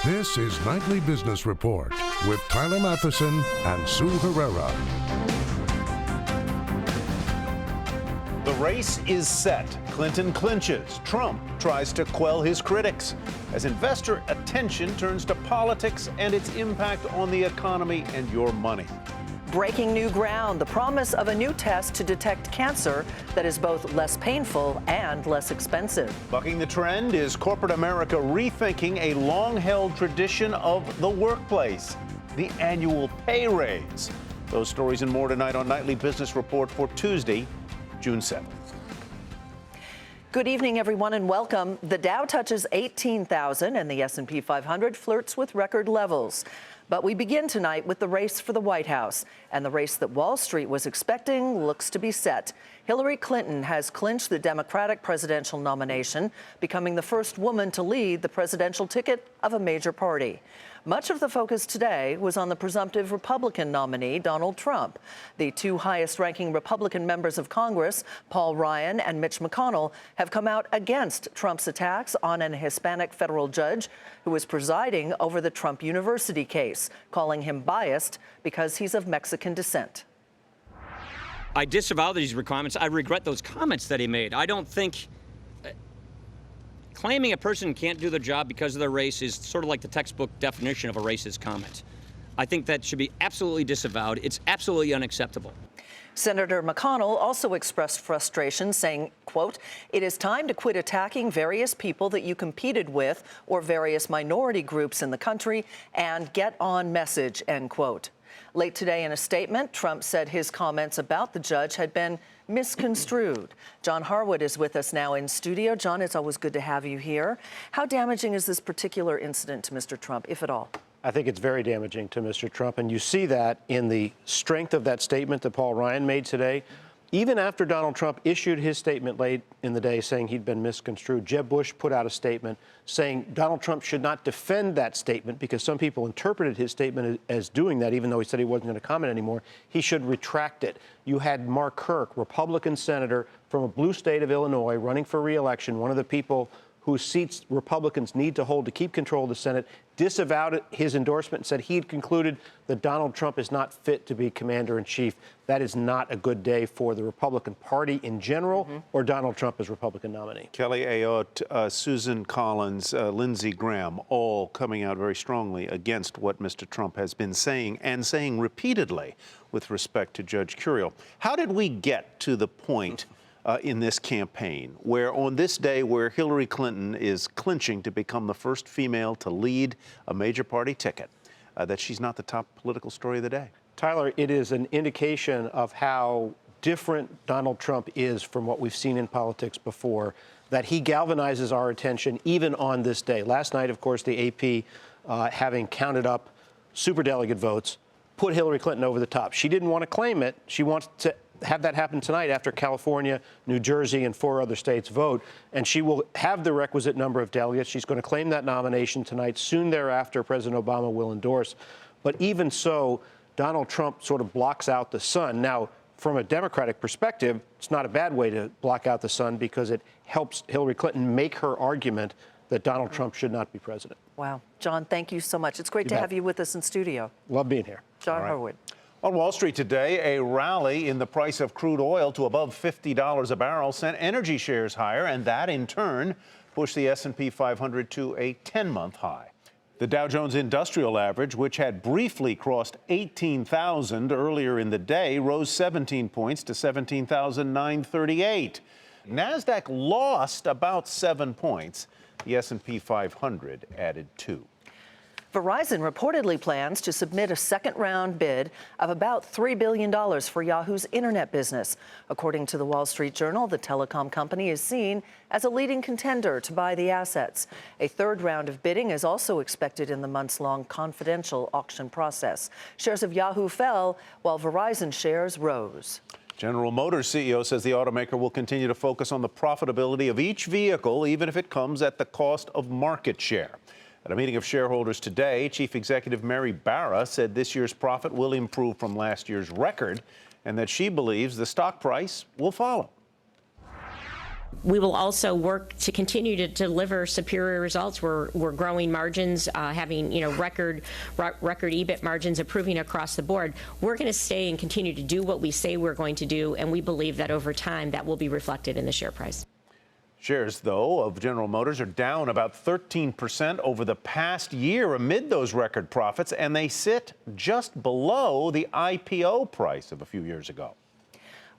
This is Nightly Business Report with Tyler Matheson and Sue Herrera. The race is set. Clinton clinches. Trump tries to quell his critics as investor attention turns to politics and its impact on the economy and your money. Breaking new ground, the promise of a new test to detect cancer that is both less painful and less expensive. Bucking the trend is corporate America rethinking a long-held tradition of the workplace, the annual pay raise. Those stories and more tonight on Nightly Business Report for Tuesday, June 7th. Good evening, everyone, and welcome. The Dow touches 18,000 and the S&P 500 flirts with record levels. But we begin tonight with the race for the White House, and the race that Wall Street was expecting looks to be set. Hillary Clinton has clinched the Democratic presidential nomination, becoming the first woman to lead the presidential ticket of a major party. Much of the focus today was on the presumptive Republican nominee, Donald Trump. The two highest-ranking Republican members of Congress, Paul Ryan and Mitch McConnell, have come out against Trump's attacks on an Hispanic federal judge who is presiding over the Trump University case, calling him biased because he's of Mexican descent. I disavow these comments. I regret those comments that he made. I don't think claiming a person can't do the job because of their race is sort of like the textbook definition of a racist comment. I think that should be absolutely disavowed. It's absolutely unacceptable. Senator McConnell also expressed frustration, saying, quote, "It is time to quit attacking various people that you competed with or various minority groups in the country and get on message," end quote. Late today in a statement, Trump said his comments about the judge had been misconstrued. John Harwood is with us now in studio. John, it's always good to have you here. How damaging is this particular incident to Mr. Trump, if at all? I think it's very damaging to Mr. Trump, and you see that in the strength of that statement that Paul Ryan made today. Even after Donald Trump issued his statement late in the day saying he'd been misconstrued, Jeb Bush put out a statement saying Donald Trump should not defend that statement because some people interpreted his statement as doing that, even though he said he wasn't going to comment anymore. He should retract it. You had Mark Kirk, Republican senator from a blue state of Illinois, running for re-election, one of the people whose seats Republicans need to hold to keep control of the Senate, disavowed his endorsement and said he'd concluded that Donald Trump is not fit to be commander-in-chief. That is not a good day for the Republican Party in general or Donald Trump as Republican nominee. Kelly Ayotte, Susan Collins, Lindsey Graham, all coming out very strongly against what Mr. Trump has been saying and saying repeatedly with respect to Judge Curiel. How did we get to the point in this campaign, where on this day where Hillary Clinton is clinching to become the first female to lead a major party ticket, that she's not the top political story of the day? Tyler, it is an indication of how different Donald Trump is from what we've seen in politics before, that he galvanizes our attention even on this day. Last night, of course, the AP, having counted up superdelegate votes, put Hillary Clinton over the top. She didn't want to claim it. She wants to have that happen tonight after California, New Jersey, and 4 other states vote. And she will have the requisite number of delegates. She's going to claim that nomination tonight. Soon thereafter, President Obama will endorse. But even so, Donald Trump sort of blocks out the sun. Now, from a Democratic perspective, it's not a bad way to block out the sun because it helps Hillary Clinton make her argument that Donald Trump should not be president. Wow. John, thank you so much. It's great to have you with us in studio. Love being here. John Harwood. On Wall Street today, a rally in the price of crude oil to above $50 a barrel sent energy shares higher, and that in turn pushed the S&P 500 to a 10-month high. The Dow Jones Industrial Average, which had briefly crossed 18,000 earlier in the day, rose 17 points to 17,938. NASDAQ lost about 7 points. The S&P 500 added 2. Verizon reportedly plans to submit a second-round bid of about $3 billion for Yahoo's internet business. According to the Wall Street Journal, the telecom company is seen as a leading contender to buy the assets. A third round of bidding is also expected in the months-long confidential auction process. Shares of Yahoo fell, while Verizon shares rose. General Motors CEO says the automaker will continue to focus on the profitability of each vehicle, even if it comes at the cost of market share. At a meeting of shareholders today, Chief Executive Mary Barra said this year's profit will improve from last year's record and that she believes the stock price will follow. We will also work to continue to deliver superior results. We're growing margins, having record EBIT margins, improving across the board. We're going to stay and continue to do what we say we're going to do, and we believe that over time that will be reflected in the share price. Shares, though, of General Motors are down about 13% over the past year amid those record profits, and they sit just below the IPO price of a few years ago.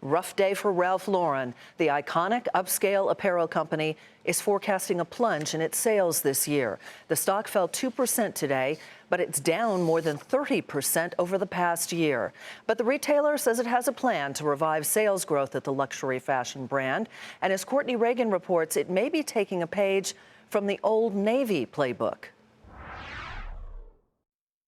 Rough day for Ralph Lauren. The iconic upscale apparel company is forecasting a plunge in its sales this year. The stock fell 2% today, but it's down more than 30% over the past year. But the retailer says it has a plan to revive sales growth at the luxury fashion brand. And as Courtney Reagan reports, it may be taking a page from the Old Navy playbook.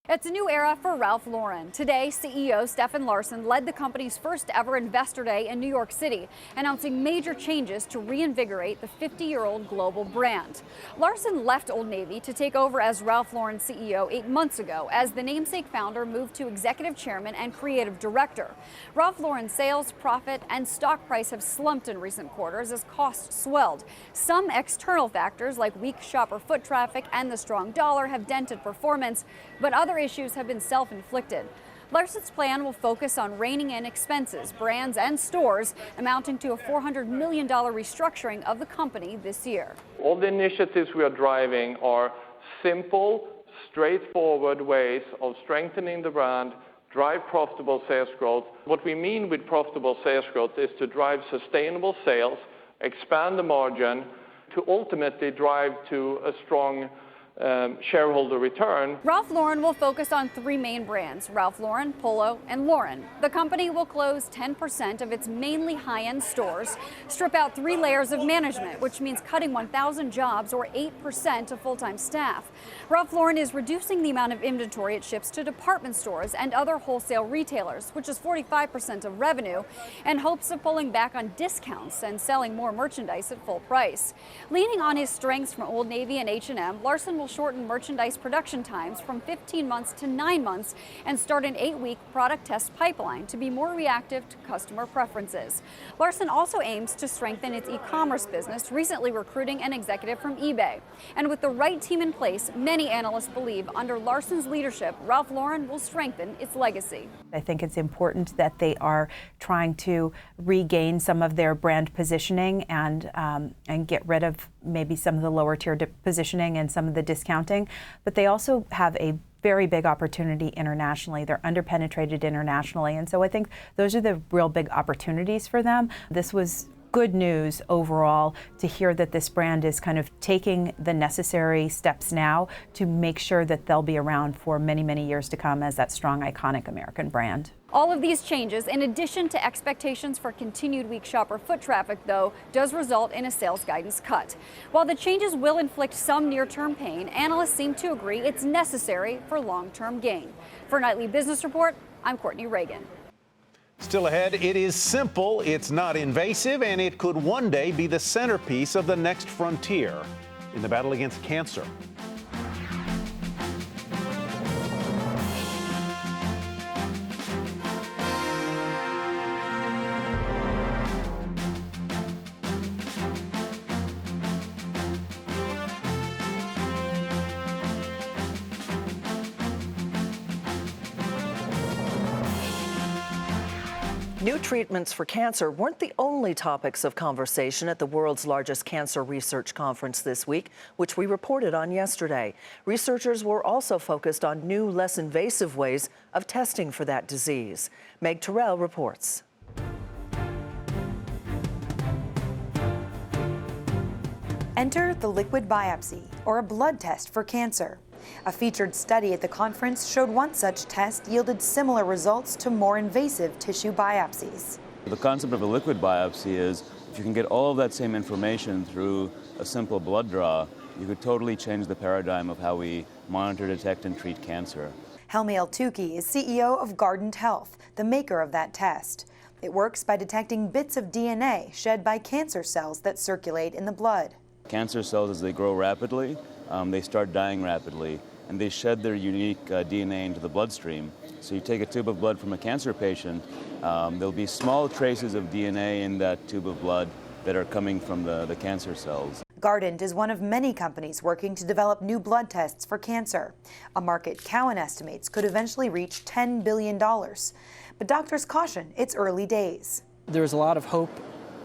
It's a new era for Ralph Lauren. Today, CEO Stefan Larsson led the company's first ever Investor Day in New York City, announcing major changes to reinvigorate the 50-year-old global brand. Larsson left Old Navy to take over as Ralph Lauren CEO 8 months ago, as the namesake founder moved to executive chairman and creative director. Ralph Lauren's sales, profit, and stock price have slumped in recent quarters as costs swelled. Some external factors like weak shopper foot traffic and the strong dollar have dented performance, but other issues have been self-inflicted. Larsson's plan will focus on reining in expenses, brands, and stores, amounting to a $400 million restructuring of the company this year. All the initiatives we are driving are simple, straightforward ways of strengthening the brand, drive profitable sales growth. What we mean with profitable sales growth is to drive sustainable sales, expand the margin, to ultimately drive to a strong shareholder return. Ralph Lauren will focus on 3 main brands: Ralph Lauren, Polo, and Lauren. The company will close 10% of its mainly high-end stores, strip out 3 layers of management, which means cutting 1,000 jobs or 8% of full-time staff. Ralph Lauren is reducing the amount of inventory it ships to department stores and other wholesale retailers, which is 45% of revenue, and hopes of pulling back on discounts and selling more merchandise at full price. Leaning on his strengths from Old Navy and H&M, Larsson will shorten merchandise production times from 15 months to 9 months and start an 8-week product test pipeline to be more reactive to customer preferences. Larsson also aims to strengthen its e-commerce business, recently recruiting an executive from eBay. And with the right team in place, many analysts believe under Larsson's leadership, Ralph Lauren will strengthen its legacy. I think it's important that they are trying to regain some of their brand positioning and get rid of maybe some of the lower tier positioning and some of the discounting, but they also have a very big opportunity internationally. They're underpenetrated internationally, and so I think those are the real big opportunities for them. This was good news overall to hear that this brand is kind of taking the necessary steps now to make sure that they'll be around for many, many years to come as that strong, iconic American brand. All of these changes, in addition to expectations for continued weak shopper foot traffic, though, does result in a sales guidance cut. While the changes will inflict some near-term pain, analysts seem to agree it's necessary for long-term gain. For Nightly Business Report, I'm Courtney Reagan. Still ahead, it is simple, it's not invasive, and it could one day be the centerpiece of the next frontier in the battle against cancer. New treatments for cancer weren't the only topics of conversation at the world's largest cancer research conference this week, which we reported on yesterday. Researchers were also focused on new, less invasive ways of testing for that disease. Meg Terrell reports. Enter the liquid biopsy, or a blood test for cancer. A featured study at the conference showed one such test yielded similar results to more invasive tissue biopsies. The concept of a liquid biopsy is if you can get all of that same information through a simple blood draw, you could totally change the paradigm of how we monitor, detect, and treat cancer. Helmi El-Touki is CEO of Guardant Health, the maker of that test. It works by detecting bits of DNA shed by cancer cells that circulate in the blood. Cancer cells, as they grow rapidly, they start dying rapidly, and they shed their unique DNA into the bloodstream. So you take a tube of blood from a cancer patient, there'll be small traces of DNA in that tube of blood, that are coming from the cancer cells. Guardant is one of many companies working to develop new blood tests for cancer, a market Cowen estimates could eventually reach $10 billion. But doctors caution it's early days. There's a lot of hope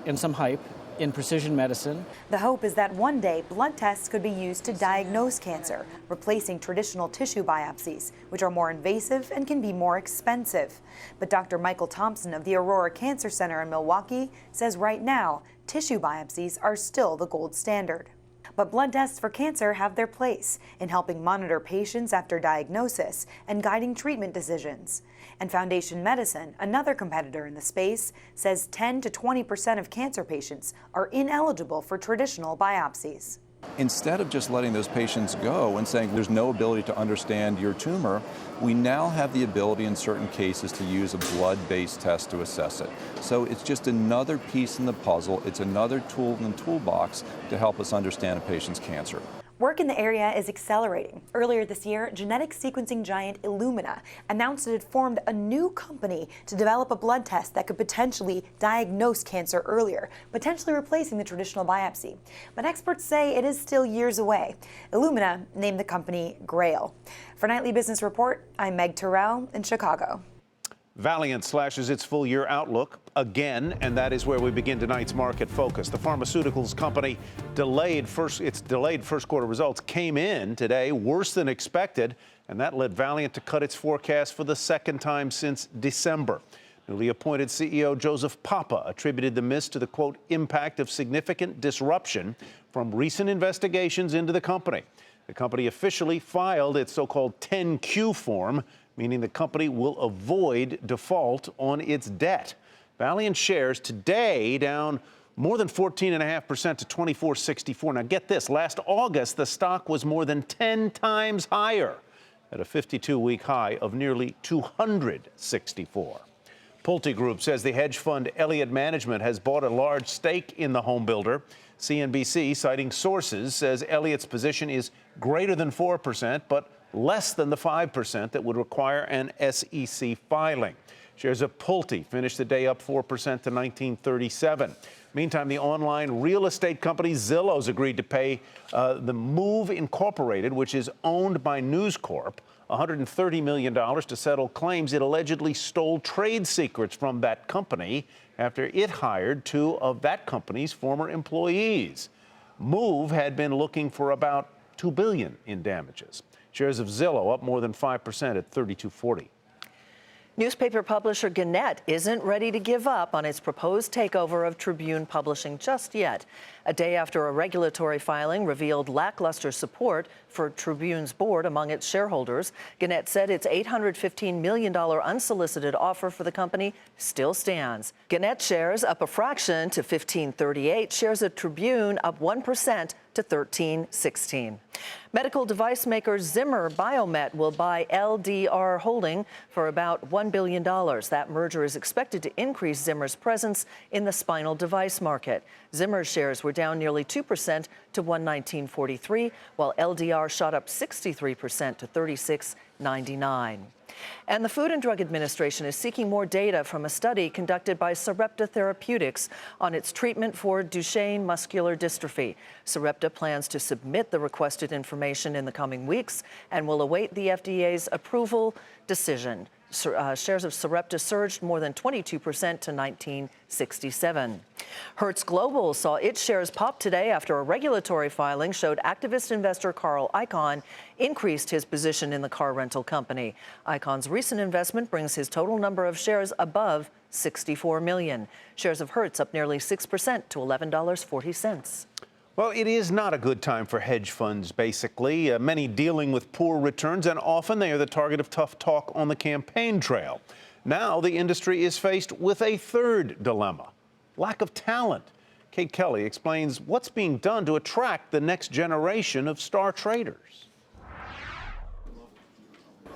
and some hype in precision medicine. The hope is that one day blood tests could be used to diagnose cancer, replacing traditional tissue biopsies, which are more invasive and can be more expensive. But Dr. Michael Thompson of the Aurora Cancer Center in Milwaukee says right now, tissue biopsies are still the gold standard. But blood tests for cancer have their place in helping monitor patients after diagnosis and guiding treatment decisions. And Foundation Medicine, another competitor in the space, says 10 to 20% of cancer patients are ineligible for traditional biopsies. Instead of just letting those patients go and saying there's no ability to understand your tumor, we now have the ability in certain cases to use a blood-based test to assess it. So it's just another piece in the puzzle. It's another tool in the toolbox to help us understand a patient's cancer. Work in the area is accelerating. Earlier this year, genetic sequencing giant Illumina announced it had formed a new company to develop a blood test that could potentially diagnose cancer earlier, potentially replacing the traditional biopsy. But experts say it is still years away. Illumina named the company Grail. For Nightly Business Report, I'm Meg Terrell in Chicago. Valeant slashes its full-year outlook again, and that is where we begin tonight's market focus. The pharmaceuticals company delayed first quarter results came in today worse than expected, and that led Valeant to cut its forecast for the second time since December. Newly appointed CEO Joseph Papa attributed the miss to the, quote, impact of significant disruption from recent investigations into the company. The company officially filed its so-called 10Q form, meaning the company will avoid default on its debt. Valeant shares today down more than 14.5% to $24.64. Now get this, last August, the stock was more than 10 times higher at a 52-week high of nearly $264. Pulte Group says the hedge fund Elliott Management has bought a large stake in the home builder. CNBC, citing sources, says Elliott's position is greater than 4%, but less than the 5% that would require an SEC filing. Shares of Pulte finished the day up 4% to $19.37. Meantime, the online real estate company Zillow's agreed to pay the Move Incorporated, which is owned by News Corp, $130 million to settle claims it allegedly stole trade secrets from that company after it hired two of that company's former employees. Move had been looking for about $2 billion in damages. Shares of Zillow up more than 5% at $32.40. Newspaper publisher Gannett isn't ready to give up on its proposed takeover of Tribune Publishing just yet. A day after a regulatory filing revealed lackluster support for Tribune's board among its shareholders, Gannett said its $815 million unsolicited offer for the company still stands. Gannett shares up a fraction to $15.38, shares of Tribune up 1% to $13.16. Medical device maker Zimmer Biomet will buy LDR Holding for about $1 billion. That merger is expected to increase Zimmer's presence in the spinal device market. Zimmer's shares were down nearly 2% to $119.43, while LDR shot up 63% to $36.99. And the Food and Drug Administration is seeking more data from a study conducted by Sarepta Therapeutics on its treatment for Duchenne muscular dystrophy. Sarepta plans to submit the requested information in the coming weeks and will await the FDA's approval decision. Shares of Sarepta surged more than 22% to $19.67. Hertz Global saw its shares pop today after a regulatory filing showed activist investor Carl Icahn increased his position in the car rental company. Icahn's recent investment brings his total number of shares above 64 million. Shares of Hertz up nearly 6% to $11.40. Well, it is not a good time for hedge funds, basically. Many dealing with poor returns, and often they are the target of tough talk on the campaign trail. Now the industry is faced with a third dilemma: lack of talent. Kate Kelly explains what's being done to attract the next generation of star traders.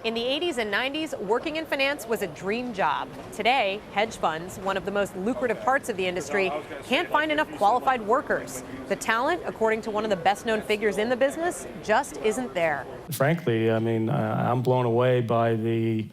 In the 80s and 90s, working in finance was a dream job. Today, hedge funds, one of the most lucrative parts of the industry, can't find enough qualified workers. The talent, according to one of the best-known figures in the business, just isn't there. Frankly, I mean, I'm blown away by the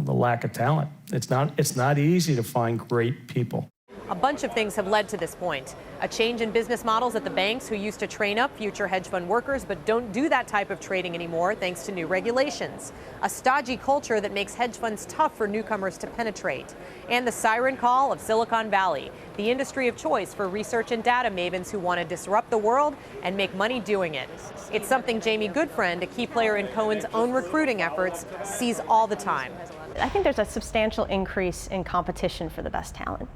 lack of talent. It's not easy to find great people. A bunch of things have led to this point. A change in business models at the banks who used to train up future hedge fund workers but don't do that type of trading anymore thanks to new regulations. A stodgy culture that makes hedge funds tough for newcomers to penetrate. And the siren call of Silicon Valley, the industry of choice for research and data mavens who want to disrupt the world and make money doing it. It's something Jamie Goodfriend, a key player in Cohen's own recruiting efforts, sees all the time. I think there's a substantial increase in competition for the best talent.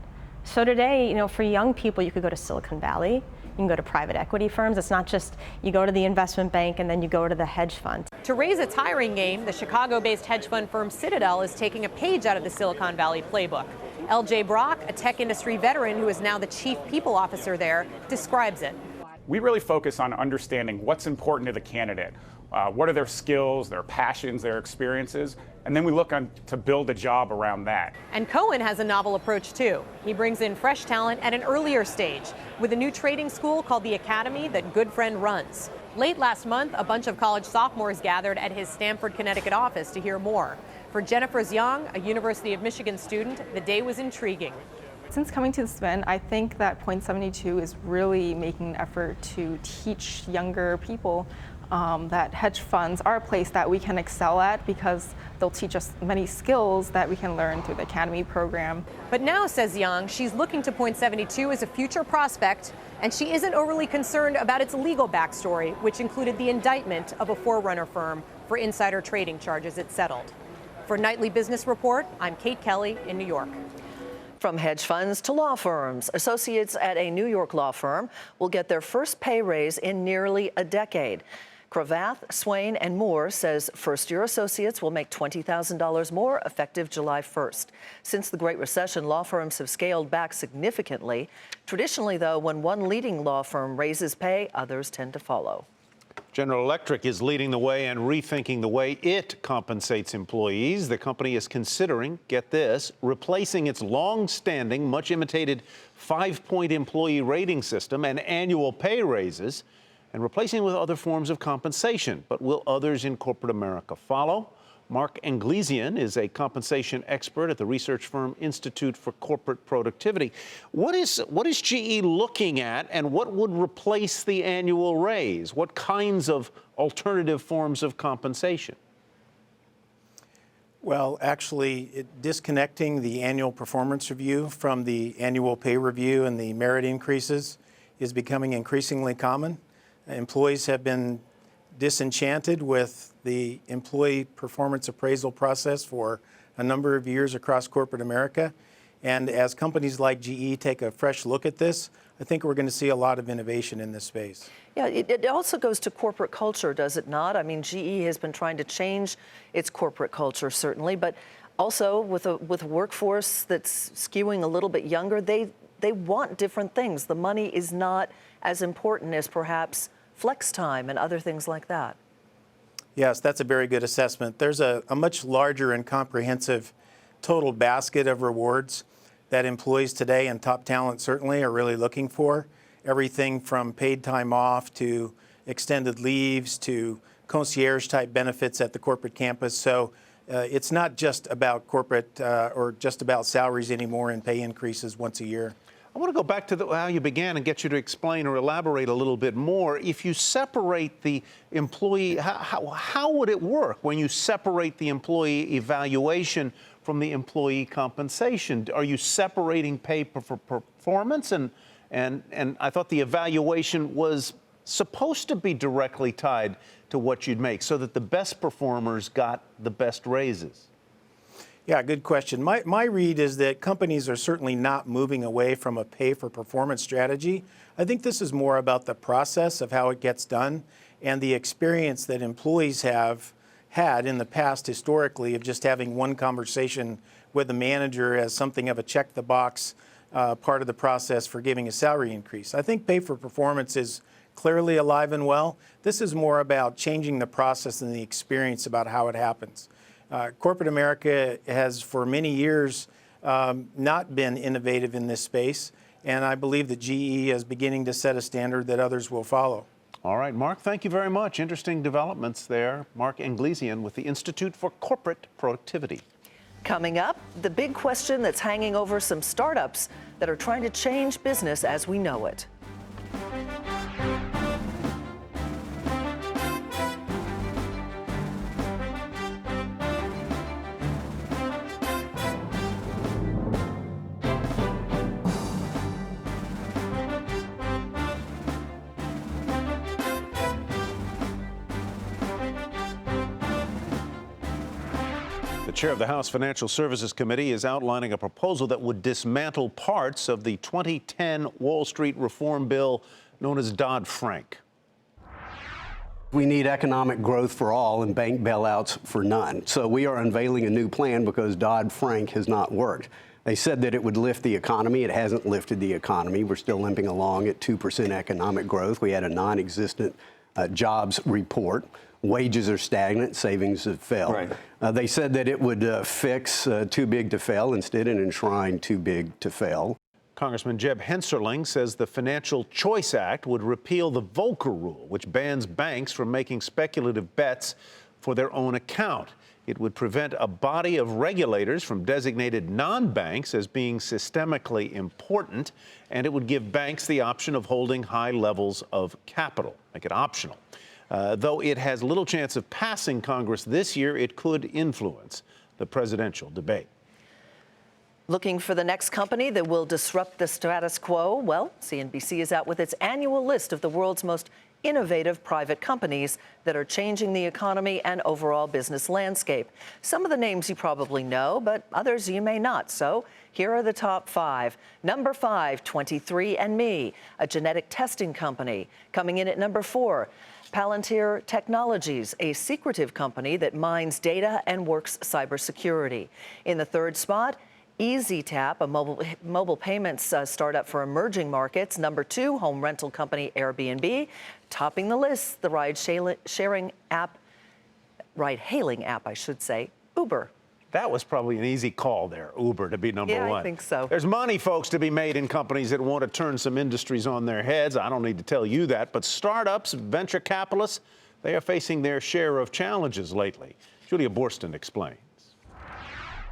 So today, for young people, you could go to Silicon Valley, you can go to private equity firms. It's not just you go to the investment bank and then you go to the hedge fund. To raise its hiring game, the Chicago-based hedge fund firm Citadel is taking a page out of the Silicon Valley playbook. LJ Brock, a tech industry veteran who is now the chief people officer there, describes it. We really focus on understanding what's important to the candidate. What are their skills, their passions, their experiences, and then we look to build a job around that. And Cohen has a novel approach too. He brings in fresh talent at an earlier stage with a new trading school called the Academy that Goodfriend runs. Late last month, a bunch of college sophomores gathered at his Stamford, Connecticut office to hear more. For Jennifer Young, a University of Michigan student, the day was intriguing. Since coming to the SPIN, I think that Point 72 is really making an effort to teach younger people that hedge funds are a place that we can excel at because they'll teach us many skills that we can learn through the Academy program. But now, says Young, she's looking to Point 72 as a future prospect, and she isn't overly concerned about its legal backstory, which included the indictment of a forerunner firm for insider trading charges it settled. For Nightly Business Report, I'm Kate Kelly in New York. From hedge funds to law firms, associates at a New York law firm will get their first pay raise in nearly a decade. Cravath, Swain, and Moore says first-year associates will make $20,000 more effective July 1st. Since the Great Recession, law firms have scaled back significantly. Traditionally, though, when one leading law firm raises pay, others tend to follow. General Electric is leading the way and rethinking the way it compensates employees. The company is considering, get this, replacing its long-standing, much-imitated 5-point employee rating system and annual pay raises and replacing it with other forms of compensation. But will others in corporate America follow? Mark Anglesian is a compensation expert at the research firm Institute for Corporate Productivity. What is GE looking at, and what would replace the annual raise? What kinds of alternative forms of compensation? Well, actually, disconnecting the annual performance review from the annual pay review and the merit increases is becoming increasingly common. Employees have been disenchanted with the employee performance appraisal process for a number of years across corporate America. And as companies like GE take a fresh look at this, I think we're going to see a lot of innovation in this space. Yeah, it also goes to corporate culture, does it not? I mean, GE has been trying to change its corporate culture, certainly, but also with a workforce that's skewing a little bit younger, they want different things. The money is not as important as perhaps flex time and other things like that. Yes, that's a very good assessment. There's a much larger and comprehensive total basket of rewards that employees today and top talent certainly are really looking for. Everything from paid time off to extended leaves to concierge type benefits at the corporate campus. So it's not just about corporate or just about salaries anymore and pay increases once a year. I want to go back to how you began and get you to explain or elaborate a little bit more. If you separate the employee, how would it work when you separate the employee evaluation from the employee compensation? Are you separating pay for performance? And I thought the evaluation was supposed to be directly tied to what you'd make so that the best performers got the best raises. Yeah, good question. My read is that companies are certainly not moving away from a pay-for-performance strategy. I think this is more about the process of how it gets done and the experience that employees have had in the past historically of just having one conversation with the manager as something of a check-the-box part of the process for giving a salary increase. I think pay-for-performance is clearly alive and well. This is more about changing the process and the experience about how it happens. Corporate America has for many years not been innovative in this space, and I believe that GE is beginning to set a standard that others will follow. All right, Mark, thank you very much. Interesting developments there. Mark Anglesian with the Institute for Corporate Productivity. Coming up, the big question that's hanging over some startups that are trying to change business as we know it. The chair of the House Financial Services Committee is outlining a proposal that would dismantle parts of the 2010 Wall Street reform bill known as Dodd-Frank. We need economic growth for all and bank bailouts for none. So we are unveiling a new plan because Dodd-Frank has not worked. They said that it would lift the economy. It hasn't lifted the economy. We're still limping along at 2% economic growth. We had a non-existent jobs report. Wages are stagnant, savings have fell. Right. They said that it would fix too big to fail. Instead, it enshrined too big to fail. Congressman Jeb Hensarling says the Financial Choice Act would repeal the Volcker Rule, which bans banks from making speculative bets for their own account. It would prevent a body of regulators from designated non-banks as being systemically important, and it would give banks the option of holding high levels of capital, make it optional. Though it has little chance of passing Congress this year, it could influence the presidential debate. Looking for the next company that will disrupt the status quo? Well, CNBC is out with its annual list of the world's most innovative private companies that are changing the economy and overall business landscape. Some of the names you probably know, but others you may not. So here are the top 5. Number 5, 23andMe, a genetic testing company. Coming in at number 4, Palantir Technologies, a secretive company that mines data and works cybersecurity. In the 3rd spot, EasyTap, a mobile payments startup for emerging markets. Number 2, home rental company Airbnb. Topping the list, the ride-hailing app, I should say, Uber. That was probably an easy call there, Uber, to be number 1. Yeah, I think so. There's money, folks, to be made in companies that want to turn some industries on their heads. I don't need to tell you that. But startups, venture capitalists, they are facing their share of challenges lately. Julia Borston explains.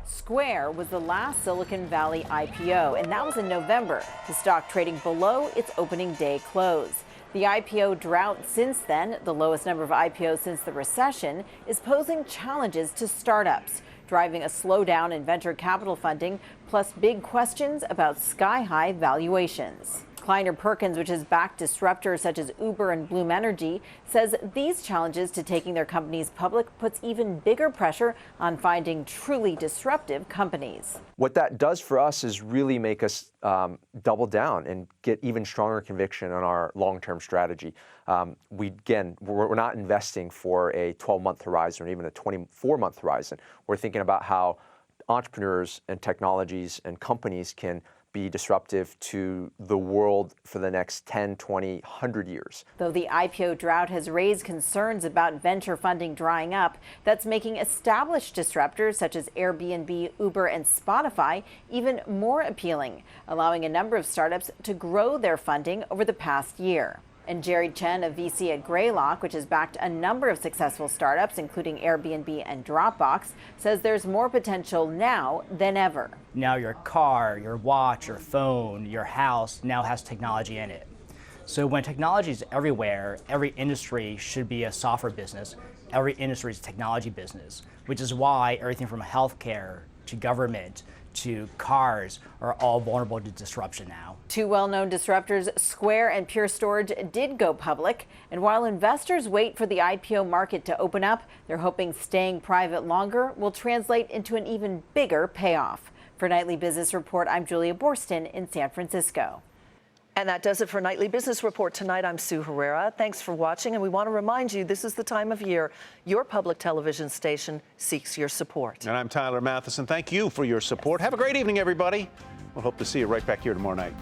Square was the last Silicon Valley IPO, and that was in November. The stock trading below its opening day close. The IPO drought since then, the lowest number of IPOs since the recession, is posing challenges to startups, driving a slowdown in venture capital funding, plus big questions about sky-high valuations. Kleiner Perkins, which has backed disruptors such as Uber and Bloom Energy, says these challenges to taking their companies public puts even bigger pressure on finding truly disruptive companies. What that does for us is really make us double down and get even stronger conviction on our long-term strategy. We're not investing for a 12-month horizon or even a 24-month horizon. We're thinking about how entrepreneurs and technologies and companies can be disruptive to the world for the next 10, 20, 100 years. Though the IPO drought has raised concerns about venture funding drying up, that's making established disruptors such as Airbnb, Uber, and Spotify even more appealing, allowing a number of startups to grow their funding over the past year. And Jerry Chen, a VC at Greylock, which has backed a number of successful startups, including Airbnb and Dropbox, says there's more potential now than ever. Now your car, your watch, your phone, your house now has technology in it. So when technology is everywhere, every industry should be a software business. Every industry is a technology business, which is why everything from healthcare to government to cars are all vulnerable to disruption now. 2 well-known disruptors, Square and Pure Storage, did go public. And while investors wait for the IPO market to open up, they're hoping staying private longer will translate into an even bigger payoff. For Nightly Business Report, I'm Julia Borston in San Francisco. And that does it for Nightly Business Report tonight. I'm Sue Herrera. Thanks for watching, and we want to remind you this is the time of year your public television station seeks your support. And I'm Tyler Matheson. Thank you for your support. Have a great evening, everybody. We'll hope to see you right back here tomorrow night.